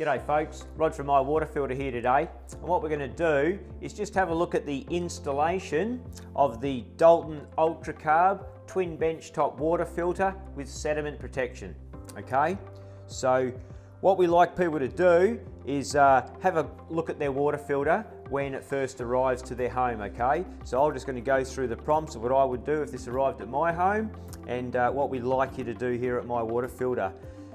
G'day folks, Rod from My Water Filter here today, and what we're going to do is just have a look at the installation of the Doulton Ultracarb twin benchtop water filter with sediment protection. Okay, so what we like people to do is have a look at their water filter when it first arrives to their home. Okay, so I'm just going to go through the prompts of what I would do if this arrived at my home and what we'd like you to do here at My Water Filter.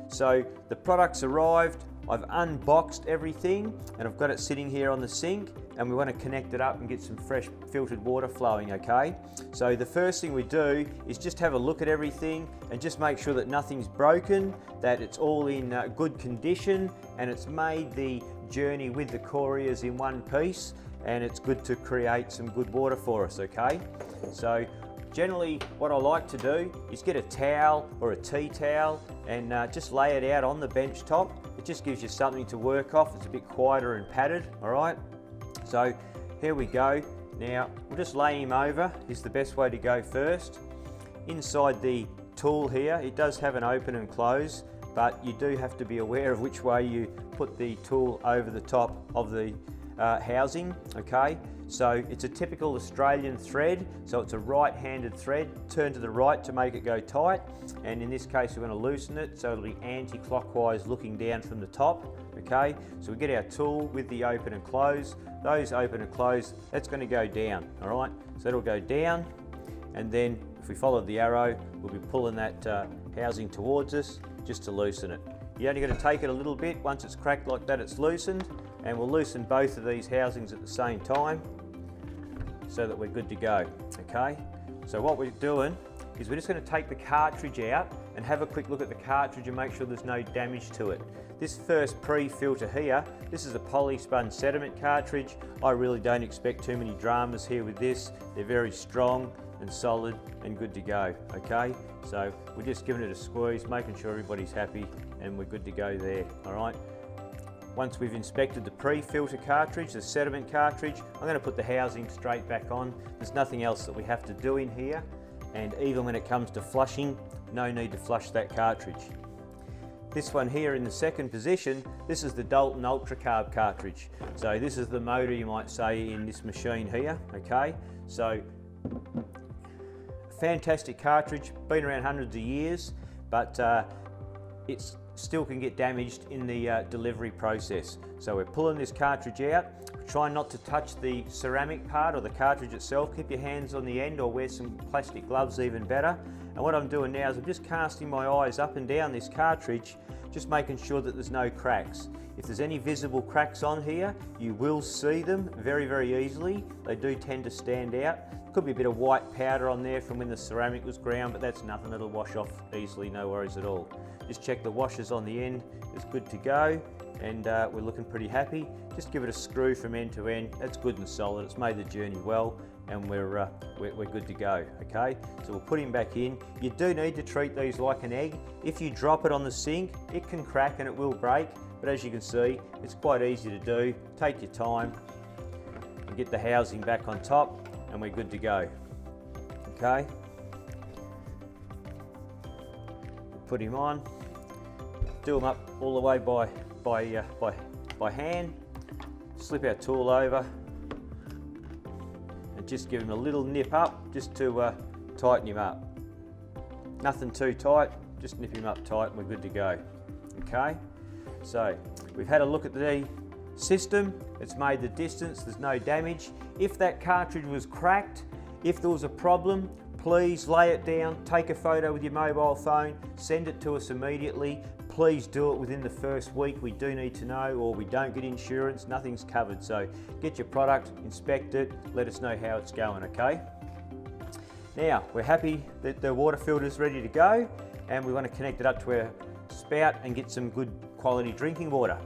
So the product's arrived, I've unboxed everything and I've got it sitting here on the sink, and we want to connect it up and get some fresh filtered water flowing. Okay, so the first thing we do is just have a look at everything and just make sure that nothing's broken, that it's all in good condition, and it's made the journey with the couriers in one piece, and it's good to create some good water for us. Okay, so generally what I like to do is get a towel or a tea towel and just lay it out on the bench top. It just gives you something to work off. It's a bit quieter and padded. All right, so here we go. Now we'll just lay him over, is the best way to go first. Inside the tool here, it does have an open and close, but you do have to be aware of which way you put the tool over the top of the housing. Okay, so it's a typical Australian thread, so it's a right-handed thread. Turn to the right to make it go tight, and in this case we're going to loosen it so it'll be anti-clockwise looking down from the top. Okay, so we get our tool with the open and close. Those open and close, that's going to go down. All right, so it'll go down, and then if we follow the arrow, we'll be pulling that housing towards us just to loosen it. You're only going to take it a little bit. Once it's cracked like that, it's loosened, and we'll loosen both of these housings at the same time so that we're good to go. Okay, so what we're doing is we're just going to take the cartridge out and have a quick look at the cartridge and make sure there's no damage to it. This first pre-filter here, this is a Polyspun sediment cartridge. I really don't expect too many dramas here with this. They're very strong and solid and good to go. Okay, so we're just giving it a squeeze, making sure everybody's happy, and we're good to go there. All right, once we've inspected the pre-filter cartridge, the sediment cartridge, I'm going to put the housing straight back on. There's nothing else that we have to do in here, and even when it comes to flushing, no need to flush that cartridge. This one here in the second position, this is the Doulton Ultracarb cartridge. So this is the motor, you might say, in this machine here. Okay, so fantastic cartridge, been around hundreds of years, but it still can get damaged in the delivery process. So we're pulling this cartridge out. Try not to touch the ceramic part or the cartridge itself. Keep your hands on the end, or wear some plastic gloves, even better. And what I'm doing now is I'm just casting my eyes up and down this cartridge, just making sure that there's no cracks. If there's any visible cracks on here, you will see them very, very easily. They do tend to stand out. Could be a bit of white powder on there from when the ceramic was ground, but that's nothing, it'll wash off easily, no worries at all. Just check the washers on the end, it's good to go, and we're looking pretty happy. Just give it a screw from end to end. That's good and solid, it's made the journey well, and we're good to go. Okay, so we'll put him back in. You do need to treat these like an egg. If you drop it on the sink, it can crack and it will break, but as you can see, it's quite easy to do. Take your time and get the housing back on top, and we're good to go. Okay, put him on, do him up all the way by hand, slip our tool over and just give him a little nip up just to tighten him up. Nothing too tight, just nip him up tight and we're good to go. Okay, so we've had a look at the system, it's made the distance, there's no damage. If that cartridge was cracked, if there was a problem, please lay it down, take a photo with your mobile phone, send it to us immediately. Please do it within the first week. We do need to know, or we don't get insurance, nothing's covered. So get your product, inspect it, let us know how it's going. Okay, now we're happy that the water filter is ready to go, and we want to connect it up to our spout and get some good quality drinking water.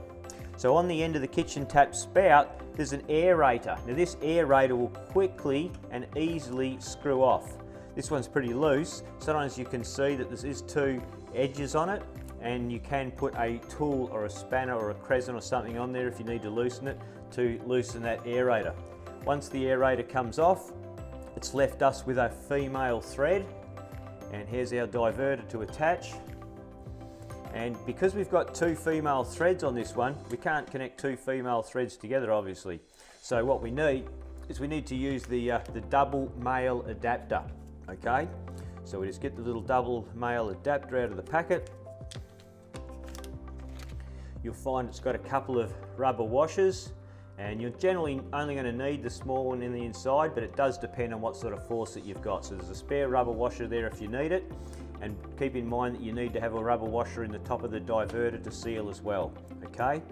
So on the end of the kitchen tap spout, there's an aerator. Now this aerator will quickly and easily screw off. This one's pretty loose. Sometimes you can see that there is two edges on it, and you can put a tool or a spanner or a crescent or something on there if you need to loosen it, to loosen that aerator. Once the aerator comes off, it's left us with a female thread, and here's our diverter to attach. And because we've got 2 female threads on this one, we can't connect 2 female threads together, obviously. So what we need is we need to use the double male adapter, okay? So we just get the little double male adapter out of the packet. You'll find it's got a couple of rubber washers, and you're generally only going to need the small one in the inside, but it does depend on what sort of faucet you've got. So there's a spare rubber washer there if you need it, and keep in mind that you need to have a rubber washer in the top of the diverter to seal as well, okay?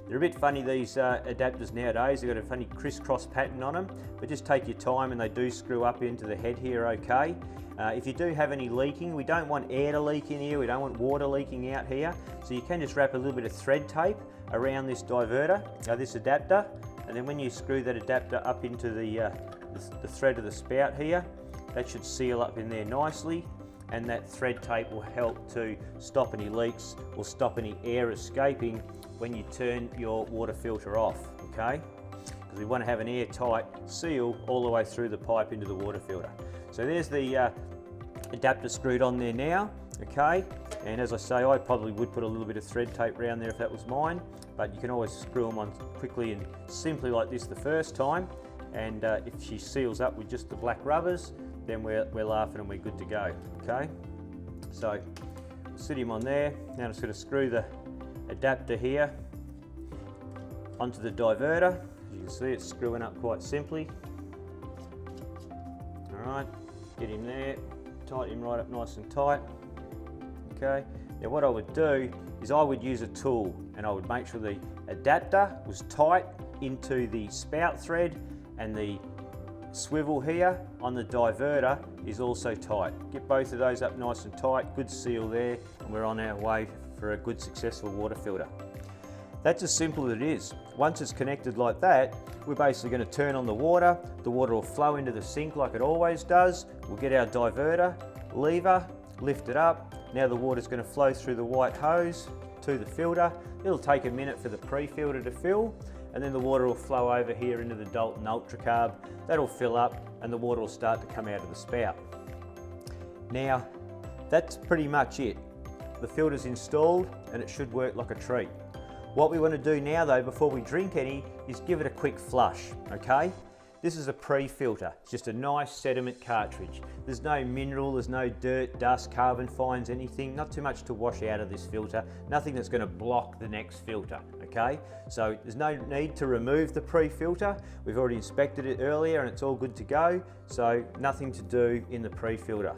They're a bit funny, these adapters nowadays. They've got a funny crisscross pattern on them, but just take your time, and they do screw up into the head here okay. If you do have any leaking, we don't want air to leak in here, we don't want water leaking out here, so you can just wrap a little bit of thread tape around this diverter, this adapter, and then when you screw that adapter up into the thread of the spout here, that should seal up in there nicely, and that thread tape will help to stop any leaks or stop any air escaping when you turn your water filter off, okay? Because we want to have an airtight seal all the way through the pipe into the water filter. So there's the adapter screwed on there now, okay? And as I say, I probably would put a little bit of thread tape around there if that was mine, but you can always screw them on quickly and simply like this the first time. And if she seals up with just the black rubbers, then we're laughing and we're good to go, okay? So we'll sit him on there. Now I'm just going to screw the adapter here onto the diverter. As you can see, it's screwing up quite simply. All right, get him there, tighten him right up nice and tight. Okay, now what I would do is I would use a tool, and I would make sure the adapter was tight into the spout thread, and the swivel here on the diverter is also tight. Get both of those up nice and tight, good seal there, and we're on our way for a good successful water filter. That's as simple as it is. Once it's connected like that, we're basically going to turn on the water will flow into the sink like it always does. We'll get our diverter, lever, lift it up. Now the water's going to flow through the white hose to the filter. It'll take a minute for the pre-filter to fill, and then the water will flow over here into the Doulton Ultracarb. That'll fill up and the water will start to come out of the spout. Now, that's pretty much it. The filter's installed and it should work like a treat. What we want to do now though, before we drink any, is give it a quick flush, okay? This is a pre-filter, it's just a nice sediment cartridge. There's no mineral, there's no dirt, dust, carbon fines, anything, not too much to wash out of this filter, nothing that's going to block the next filter, okay? So there's no need to remove the pre-filter. We've already inspected it earlier and it's all good to go, so nothing to do in the pre-filter.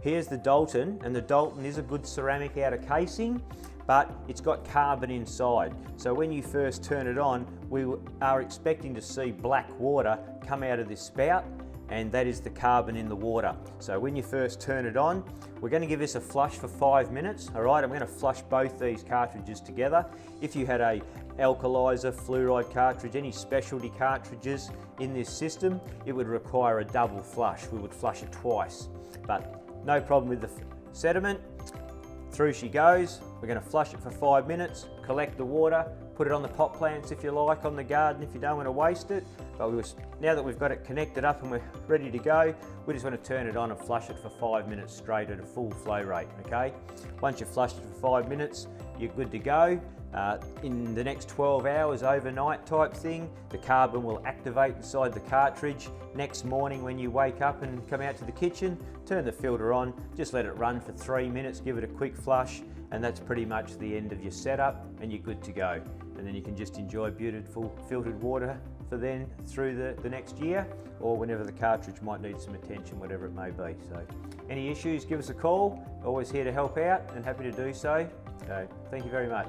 Here's the Doulton, and the Doulton is a good ceramic outer casing, but it's got carbon inside. So when you first turn it on, we are expecting to see black water come out of this spout, and that is the carbon in the water. So when you first turn it on, we're going to give this a flush for 5 minutes. All right, I'm going to flush both these cartridges together. If you had a alkalizer, fluoride cartridge, any specialty cartridges in this system, it would require a double flush. We would flush it twice, but no problem with the sediment. Through she goes. We're going to flush it for 5 minutes, collect the water, put it on the pot plants if you like, on the garden if you don't want to waste it. But now that we've got it connected up and we're ready to go, we just want to turn it on and flush it for 5 minutes straight at a full flow rate, okay? Once you've flushed it for 5 minutes, you're good to go. In the next 12 hours, overnight type thing, the carbon will activate inside the cartridge. Next morning when you wake up and come out to the kitchen, turn the filter on, just let it run for 3 minutes, give it a quick flush, and that's pretty much the end of your setup, and you're good to go. And then you can just enjoy beautiful filtered water for then through the next year, or whenever the cartridge might need some attention, whatever it may be. So any issues, give us a call. Always here to help out and happy to do so. So thank you very much.